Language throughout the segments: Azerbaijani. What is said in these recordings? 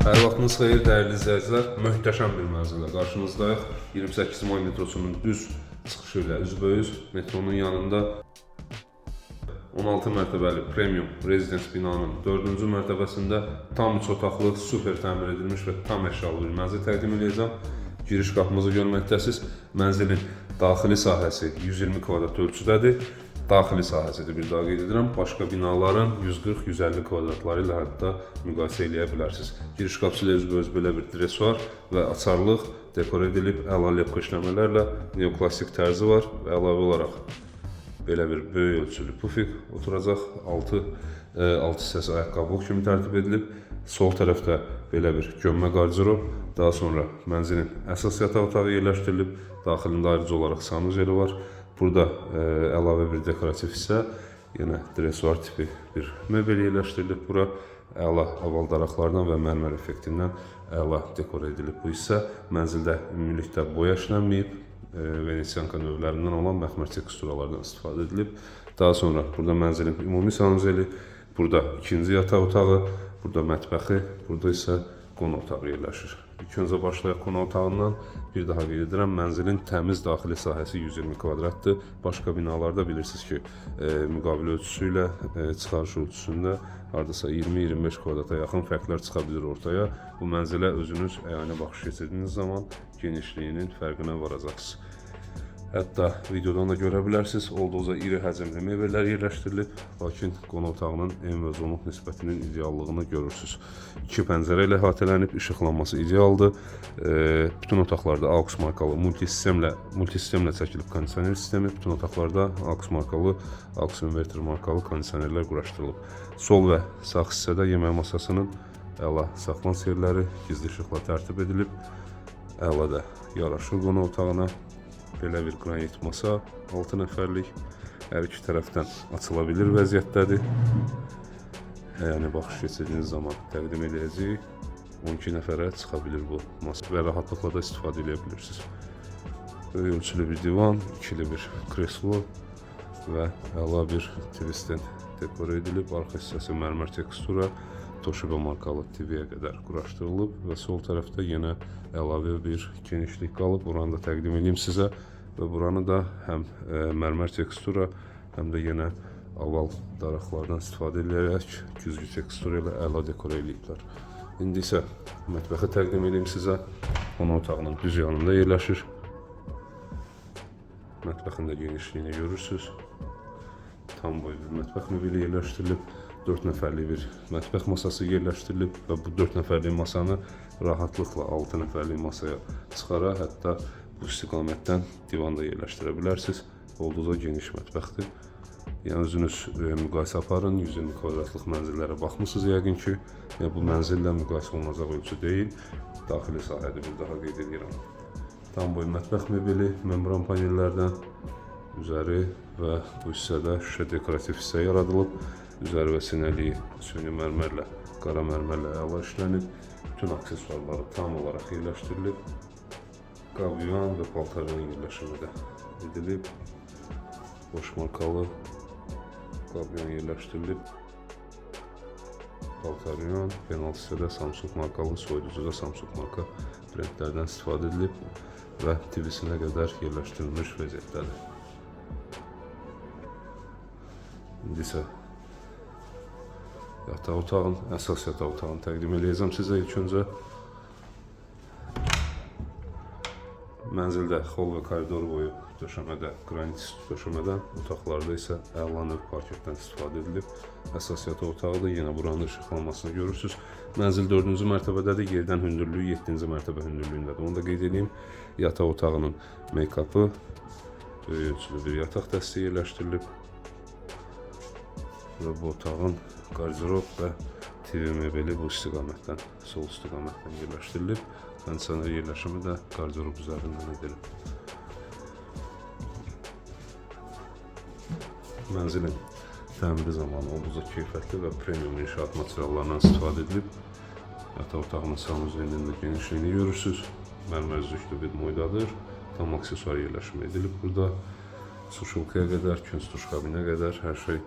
Hər vaxtınız xeyir, dəyərli izləyicilər. Möhtəşəm bir mənzillə qarşınızdayıq. 28 may metrosunun düz çıxışı ilə üzbəüz metronun yanında 16 mərtəbəli premium rezidens binanın 4-cü mərtəbəsində tam 3 otaqlı, super təmir edilmiş və tam əşyalı bir mənzil təqdim edəcəm. Giriş qapımızı görməkdəsiniz. Mənzilin daxili sahəsi 120 kvadrat ölçüdədir. Daxili sahəsidir, bir daha qeyd edirəm. Başqa binaların 140-150 kvadratları ilə hətta müqayisə eləyə bilərsiniz. Giriş qapısı ilə üzbəüz belə bir dresuar və açarlıq dekor edilib əla lepka işləmələrlə neoklasik tərzi var və əlavə olaraq belə bir böyük ölçülü pufik oturacaq. 6 hissəsi ayaqqabılıq kimi tərtib edilib. Sol tərəfdə belə bir gömmə qardirob, daha sonra mənzilin əsas yataq otağı yerləşdirilib. Daxilində ayrıca olaraq sanuzeli var. Burada əlavə bir dekorativ hissə, yenə dresuar tipi bir möbel yerləşdirilib. Bura əla aval daraqlardan və mərmər effektindən əla dekor edilib bu hissə. Mənzildə ümumilikdə boya işlənməyib, Venesianka növlərindən olan məxmər teksturalardan istifadə edilib. Daha sonra burada mənzilin ümumi sanuzeli, burada ikinci yataq otağı, burada mətbəxi, burada isə qonaq otağı yerləşir. İlk öncə başlayaq qonaq otağından. Bir daha qeyd edirəm, mənzilin təmiz daxili sahəsi 120 kvadratdır. Başqa binalarda bilirsiniz ki, müqavilə ölçüsü ilə çıxarış ölçüsündə hardasa 20-25 kvadrata yaxın fərqlər çıxa bilir ortaya. Bu mənzilə özünüz əyani baxış keçirdiyiniz zaman genişliyinin fərqinə varacaqsınız. Hətta videodan da görə bilərsiniz, olduqca iri həcmli mebellər yerləşdirilib, lakin qonaq otağının en və zonluq nisbətinin ideallığını görürsünüz. 2 pəncərə ilə əhatələnib, işıqlanması idealdır. Bütün otaqlarda AUX markalı multisistemlə çəkilib kondisioner sistemi, bütün otaqlarda AUX markalı, AUX inverter markalı kondisionerlər quraşdırılıb. Sol və sağ hissədə yemək masasının əla saxlanış yerləri gizli işıqla tərtib edilib. Əla da yaraşır qonaq otağına. Belə bir qranit masa, 6 nəfərlik, hər iki tərəfdən açıla bilir vəziyyətdədir. Yəni baxış keçirdiyiniz zaman təqdim edəcəyik. 12 nəfərə çıxa bilir bu masa və rahatlıqla da istifadə edə bilirsiniz. Böyük ölçülü bir divan, ikili bir kreslo və əla bir tvisten dekor edilib. Arxa hissəsi mərmər tekstura, Toshiba markalı TV-yə qədər quraşdırılıb və sol tərəfdə yenə əlavə bir genişlik qalıb. Buranı da təqdim edeyim sizə və buranı da həm mərmər tekstura, həm də yenə aval daraqlardan istifadə edərək güzgü tekstura ilə əla dekor ediblər. İndi isə mətbəxi təqdim edeyim sizə. Qonaq otağının düz yanında yerləşir. Mətbəxin də genişliyini görürsünüz. Tam boy bir mətbəx möbeli yerləşdirilib. 4 nəfərlik bir mətbəx masası yerləşdirilib və bu 4 nəfərlik masanı rahatlıqla 6 nəfərlik masaya çıxara, hətta bu istiqamətdən divanda yerləşdirə bilərsiniz. Olduqca geniş mətbəxdir. Yəni özünüz müqayisə aparın, 120 kvadratlıq mənzillərə baxmısınız yəqin ki, bu mənzillə müqayisə olunacaq ölçü deyil. Daxili sahədə bir daha qeyd edirəm. Tam boy mətbəx möbeli, membran panellərdən üzəri və bu hissədə şüşə dekorativ hissə yaradılıb. Üzəri və sinəliyi süni mərmərlə, qara mərmərlə əla işlənib. Bütün aksesuarları tam olaraq yerləşdirilib. Qavyon və paltarın yerləşimi də edilib. Boş markalı qavyon yerləşdirilib. Paltaryon, penal hissədə Samsung markalı, soyuducuda Samsung marka brendlərdən istifadə edilib və TV-sinə qədər yerləşdirilmiş vəziyyətdədir. İndi isə yataq otağın, əsas yataq otağını təqdim edəcəm sizə ilk öncə. Mənzildə xol və koridor boyu döşəmədə, qranit döşəmədən, otaqlarda isə əla növ parketdən istifadə edilib. Əsas yataq otağı da yenə buranın işıqlanmasını görürsünüz. Mənzil 4-cü mərtəbədədir, yerdən hündürlüyü 7-ci mərtəbə hündürlüyündədir. Onu da qeyd edeyim. Yataq otağının make-up'ı, böyük ölçülü bir yataq dəstəyi yerləşdirilib. Və bu otağın qardirob və TV mebeli bu istiqamətdən, sol istiqamətdən yerləşdirilib. Kondisioner yerləşimi də qardirob üzərindən edilib. Mənzilin təmiri zamanı olduqca keyfiyyətli və premium inşaat materiallarından istifadə edilib. Yataq otağının sanuzlinin də genişliyini görürsünüz. Mərmər üzüklü bir moydadır. Tam aksesuar yerləşimi edilib burada. Suşulkaya qədər, künc duş kabinə qədər hər şey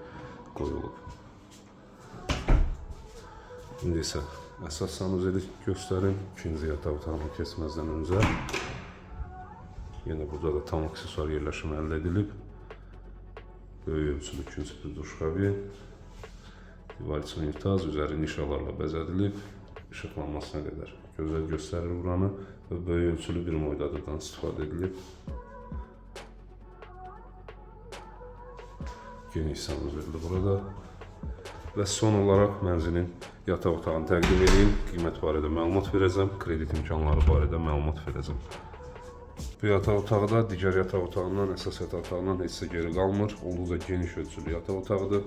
qoyulub. İndi isə əsas sanuzeli göstərim. İkinci yataq otağına keçməzdən öncə. Yenə burada da tam aksesuar yerləşimi əldə edilib. Böyük ölçülü ikinci bir duş kabin. Divar için unitaz, üzəri nişalarla bəzədilib. İşıqlanmasına qədər gözəl göstərir buranı və böyük ölçülü bir moydadıdan istifadə edilib. Geniş sanuzeli burada. Və son olaraq mənzilin yataq otağını təqdim edeyim. Qiymət barədə məlumat verəcəm, kredit imkanları barədə məlumat verəcəm. Bu yataq otağı da digər yataq otağından, əsas yataq otağından heç də geri qalmır. Olduqca geniş ölçülü yataq otağıdır.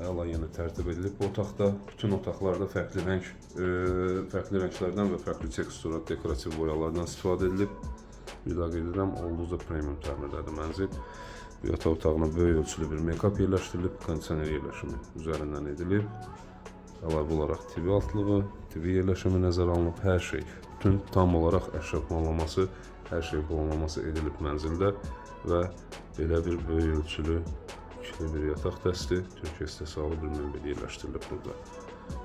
Əla yenə tərtib edilib bu otaqda. Bütün otaqlarda fərqli rənglərdən və fərqli teksturat, dekorativ boyalardan istifadə edilib. Bir daha qeyd edirəm, olduqca premium təmirdədir mənzil. Bu yataq otağına böyük ölçülü bir make-up yerləşdirilib, kondisioner yerləşimi üzərindən edilib. Əlavə olaraq TV altlığı, TV yerləşimi nəzərə alınıb, hər şey, bütün tam olaraq əhşab mallaması, hər şey qolunması edilib mənzildə və belə bir böyük ölçülü ikili bir yataq dəsti, Türkiyə istehsalı bir mebel yerləşdirilib burada.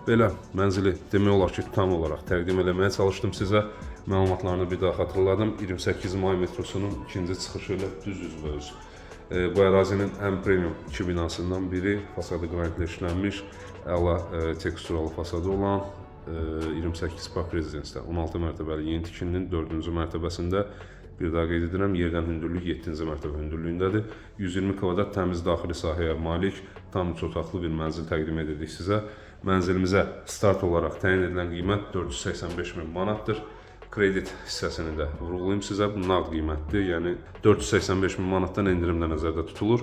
Belə mənzili demək olar ki, tam olaraq təqdim eləməyə çalışdım sizə. Məlumatlarını bir daha xatırladım. 28 may metrosunun ikinci çıxışı ilə düz üzbəüz. Bu ərazinin ən premium iki binasından biri, fasadı qranitlə işlənmiş, əla teksturalı fasadı olan 28 Park Rezidensidə 16 mərtəbəli yeni tikilinin 4-cü mərtəbəsində, bir daha qeyd edirəm, yerdən hündürlük 7-ci mərtəbə hündürlüyündədir. 120 kvadrat təmiz daxili sahəyə malik, tam üç otaqlı bir mənzil təqdim edirik sizə. Mənzilimizə start olaraq təyin edilən qiymət 485 min manatdır. Kredit hissəsini də vurğulayım sizə, bu nağd qiymətdir, yəni 485 min manatdan endirimdə nəzərdə tutulur.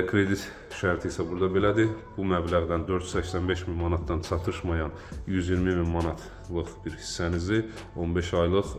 Kredit şərti isə burada belədir, bu məbləğdən 485 min manatdan çatışmayan 120 min manatlıq bir hissənizi 15 aylıq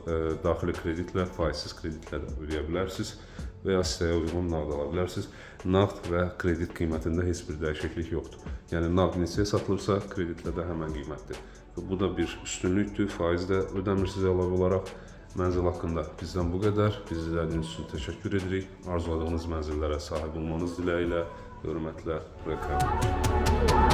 daxili kreditlə, faizsiz kreditlə də ödəyə bilərsiniz və ya sitəyə uyğun nağd ala bilərsiniz. Nağd və kredit qiymətində heç bir dəyişiklik yoxdur. Yəni nağd neçəyə satılırsa, kreditlə də həmən qiymətdir. Bu da bir üstünlükdür, faiz də ödəmir sizə əlavə olaraq. Mənzil haqqında bizdən bu qədər. Bizi izlədiyiniz üçün təşəkkür edirik. Arzuladığınız mənzillərə sahib olmanız diləyilə, hörmətlə, rəqəm.